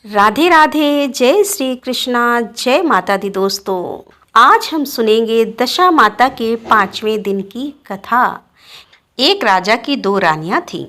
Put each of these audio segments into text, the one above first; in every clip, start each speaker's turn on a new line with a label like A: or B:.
A: राधे राधे, जय श्री कृष्णा, जय माता दी। दोस्तों, आज हम सुनेंगे दशा माता के 5वें दिन की कथा। एक राजा की 2 रानियां थीं।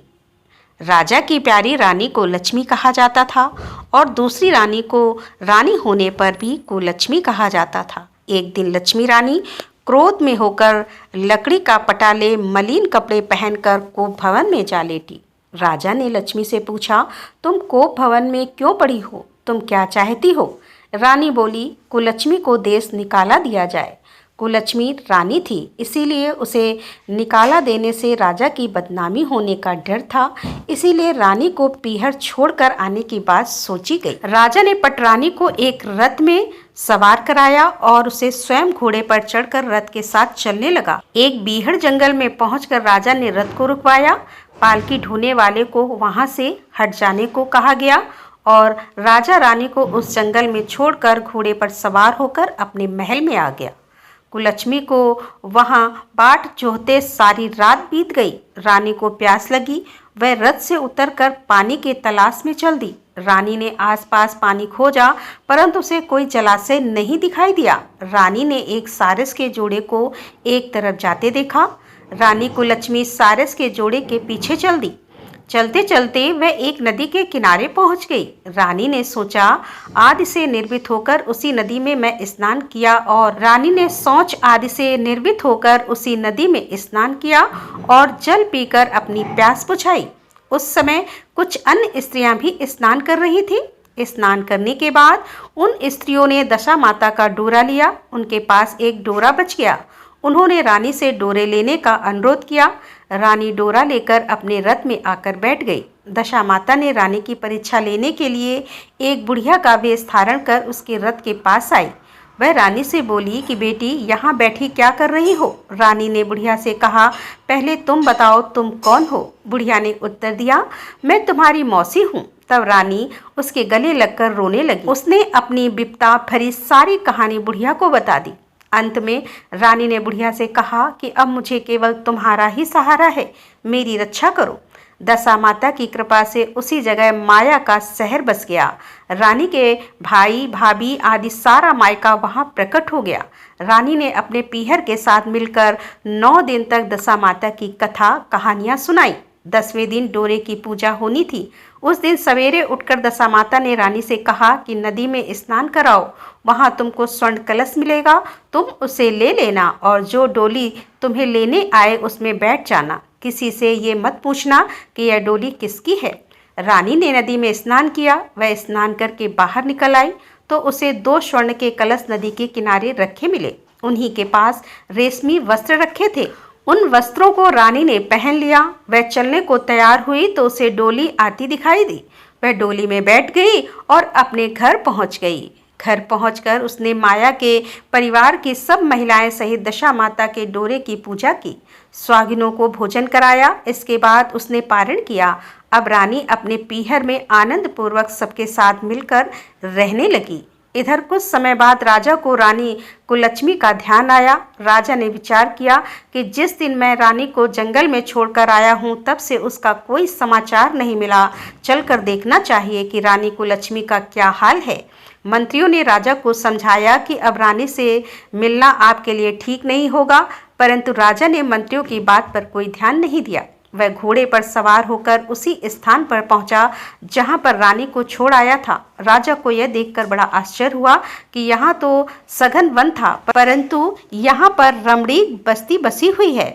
A: राजा की प्यारी रानी को लक्ष्मी कहा जाता था और दूसरी रानी को रानी होने पर भी कुलक्ष्मी कहा जाता था। एक दिन लक्ष्मी रानी क्रोध में होकर लकड़ी का पटाले मलिन कपड़े पहनकर कोप भवन में जा लेटी। राजा ने लक्ष्मी से पूछा, तुम कोप भवन में क्यों पड़ी हो? तुम क्या चाहती हो? रानी बोली, कुलक्ष्मी को देश निकाला दिया जाए। कुलक्ष्मी रानी थी, इसीलिए उसे निकाला देने से राजा की बदनामी होने का डर था। इसीलिए रानी को पीहर छोड़कर आने की बात सोची गई। राजा ने पटरानी को एक रथ में सवार कराया और उसे स्वयं घोड़े पर चढ़कर रथ के साथ चलने लगा। एक बीहड़ जंगल में पहुंचकर राजा ने रथ को रुकवाया। पालकी ढोने वाले को वहां से हट जाने को कहा गया और राजा रानी को उस जंगल में छोड़कर घोड़े पर सवार होकर अपने महल में आ गया। कुलक्ष्मी को वहां बाट जोहते सारी रात बीत गई। रानी को प्यास लगी, वह रथ से उतरकर पानी के तलाश में चल दी। रानी ने आसपास पानी खोजा, परंतु उसे कोई जलाशय नहीं दिखाई दिया। रानी ने एक सारस के जोड़े को एक तरफ जाते देखा। रानी कुलक्ष्मी सारस के जोड़े के पीछे चल दी। चलते चलते वह एक नदी के किनारे पहुंच गई। रानी ने सोचा, आदि से निर्मित होकर उसी नदी में मैं स्नान किया और रानी ने शौच आदि से निर्मित होकर उसी नदी में स्नान किया और जल पीकर अपनी प्यास बुझाई। उस समय कुछ अन्य स्त्रियां भी स्नान कर रही थीं। स्नान करने के बाद उन स्त्रियों ने दशा माता का डोरा लिया। उनके पास एक डोरा बच गया। उन्होंने रानी से डोरे लेने का अनुरोध किया। रानी डोरा लेकर अपने रथ में आकर बैठ गई। दशा माता ने रानी की परीक्षा लेने के लिए एक बुढ़िया का वेश धारण कर उसके रथ के पास आई। वह रानी से बोली कि बेटी, यहाँ बैठी क्या कर रही हो? रानी ने बुढ़िया से कहा, पहले तुम बताओ, तुम कौन हो? बुढ़िया ने उत्तर दिया, मैं तुम्हारी मौसी हूँ। तब रानी उसके गले लगकर रोने लगी। उसने अपनी विपदा भरी सारी कहानी बुढ़िया को बता दी। अंत में रानी ने बुढ़िया से कहा कि अब मुझे केवल तुम्हारा ही सहारा है, मेरी रक्षा करो। दशा माता की कृपा से उसी जगह माया का शहर बस गया। रानी के भाई भाभी आदि सारा मायका वहां प्रकट हो गया। रानी ने अपने पीहर के साथ मिलकर 9 दिन तक दशा माता की कथा कहानियां सुनाई। 10वें दिन डोरे की पूजा होनी थी। उस दिन सवेरे उठकर दशा माता ने रानी से कहा कि नदी में स्नान कराओ, वहां तुमको स्वर्ण कलश मिलेगा, तुम उसे ले लेना और जो डोली तुम्हें लेने आए उसमें बैठ जाना। किसी से ये मत पूछना कि यह डोली किसकी है। रानी ने नदी में स्नान किया। वह स्नान करके बाहर निकल आई तो उसे 2 स्वर्ण के कलश नदी के किनारे रखे मिले। उन्हीं के पास रेशमी वस्त्र रखे थे। उन वस्त्रों को रानी ने पहन लिया। वह चलने को तैयार हुई तो उसे डोली आती दिखाई दी। वह डोली में बैठ गई और अपने घर पहुंच गई। घर पहुंचकर उसने माया के परिवार की सब महिलाएं सहित दशा माता के डोरे की पूजा की, सुहागिनों को भोजन कराया। इसके बाद उसने पारण किया। अब रानी अपने पीहर में आनंद पूर्वक सबके साथ मिलकर रहने लगी। इधर कुछ समय बाद राजा को रानी कुलक्ष्मी का ध्यान आया। राजा ने विचार किया कि जिस दिन मैं रानी को जंगल में छोड़कर आया हूँ तब से उसका कोई समाचार नहीं मिला। चलकर देखना चाहिए कि रानी कुलक्ष्मी का क्या हाल है। मंत्रियों ने राजा को समझाया कि अब रानी से मिलना आपके लिए ठीक नहीं होगा, परंतु राजा ने मंत्रियों की बात पर कोई ध्यान नहीं दिया। वह घोड़े पर सवार होकर उसी स्थान पर पहुंचा जहां पर रानी को छोड़ आया था। राजा को यह देखकर बड़ा आश्चर्य हुआ कि यहाँ तो सघन वन था, परंतु यहाँ पर रमणीक बस्ती बसी हुई है।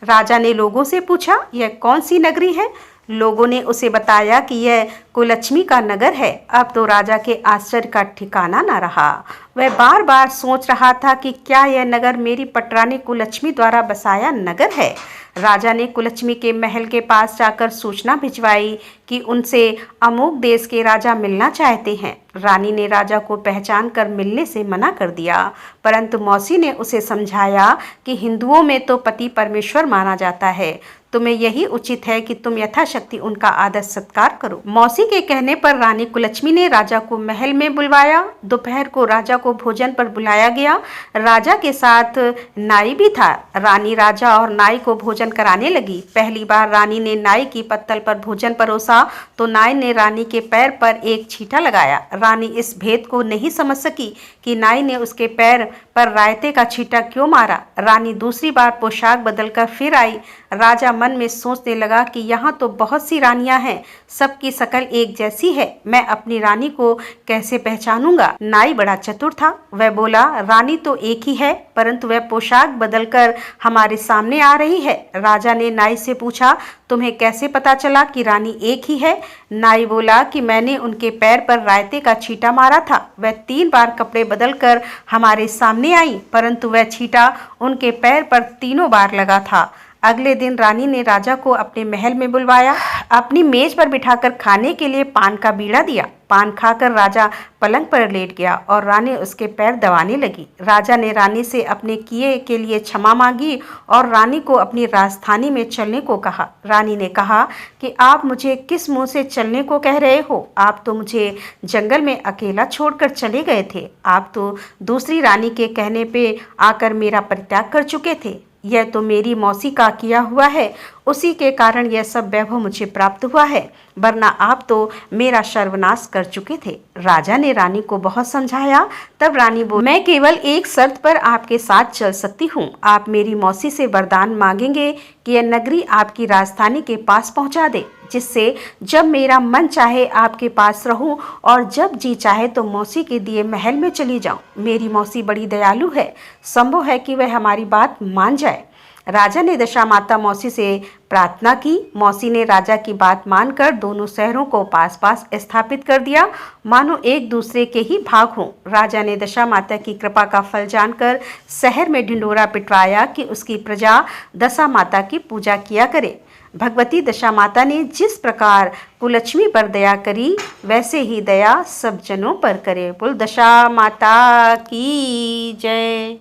A: राजा ने लोगों से पूछा, यह कौन सी नगरी है? लोगों ने उसे बताया कि यह कुलक्ष्मी का नगर है। अब तो राजा के आश्चर्य का ठिकाना न रहा। वह बार बार सोच रहा था कि क्या यह नगर मेरी पटरानी कुलक्ष्मी द्वारा बसाया नगर है। राजा ने कुलक्ष्मी के महल के पास जाकर सूचना भिजवाई कि उनसे अमुक देश के राजा मिलना चाहते हैं। रानी ने राजा को पहचान कर मिलने से मना कर दिया, परंतु मौसी ने उसे समझाया कि हिंदुओं में तो पति परमेश्वर माना जाता है, तुम्हें यही उचित है कि तुम यथाशक्ति उनका आदर सत्कार करो। मौसी के कहने पर रानी कुलच्छमी ने राजा को महल में बुलवाया। दोपहर को राजा को भोजन पर बुलाया गया। राजा के साथ नाई भी था। रानी राजा और नाई को भोजन कराने लगी। पहली बार रानी ने नाई की पत्तल पर भोजन परोसा तो नाई ने रानी के पैर पर एक छींटा लगाया। रानी इस भेद को नहीं समझ सकी कि नाई ने उसके पैर पर रायते का छींटा क्यों मारा। रानी दूसरी बार पोशाक बदलकर फिर आई। राजा मन में सोचने लगा कि यहाँ तो बहुत सी रानियां हैं, सबकी शकल एक जैसी है, मैं अपनी रानी को कैसे पहचानूंगा। नाई बड़ा चतुर था। वह बोला, रानी तो एक ही है, परंतु वह पोशाक बदलकर हमारे सामने आ रही है। राजा ने नाई से पूछा, तुम्हें कैसे पता चला कि रानी एक ही है? नाई बोला कि मैंने उनके पैर पर रायते का छींटा मारा था। वह 3 बार कपड़े बदलकर हमारे सामने आई, परंतु वह छींटा उनके पैर पर तीनों बार लगा था। अगले दिन रानी ने राजा को अपने महल में बुलवाया। अपनी मेज पर बिठाकर खाने के लिए पान का बीड़ा दिया। पान खाकर राजा पलंग पर लेट गया और रानी उसके पैर दबाने लगी। राजा ने रानी से अपने किए के लिए क्षमा मांगी और रानी को अपनी राजधानी में चलने को कहा। रानी ने कहा कि आप मुझे किस मुंह से चलने को कह रहे हो? आप तो मुझे जंगल में अकेला छोड़कर चले गए थे। आप तो दूसरी रानी के कहने पे आकर मेरा परित्याग कर चुके थे। यह तो मेरी मौसी का किया हुआ है, उसी के कारण यह सब वैभव मुझे प्राप्त हुआ है, वरना आप तो मेरा सर्वनाश कर चुके थे। राजा ने रानी को बहुत समझाया। तब रानी बोली, मैं केवल एक शर्त पर आपके साथ चल सकती हूँ। आप मेरी मौसी से वरदान मांगेंगे कि यह नगरी आपकी राजधानी के पास पहुँचा दे, जिससे जब मेरा मन चाहे आपके पास रहूं और जब जी चाहे तो मौसी के दिए महल में चली जाऊं। मेरी मौसी बड़ी दयालु है, संभव है कि वह हमारी बात मान जाए। राजा ने दशा माता मौसी से प्रार्थना की। मौसी ने राजा की बात मानकर दोनों शहरों को पास पास स्थापित कर दिया, मानो एक दूसरे के ही भाग हों। राजा ने दशा माता की कृपा का फल जानकर शहर में ढिंढोरा पिटवाया कि उसकी प्रजा दशा माता की पूजा किया करे। भगवती दशा माता ने जिस प्रकार कुलच्छमी पर दया करी, वैसे ही दया सब जनों पर करे। बोल दशा माता की जय।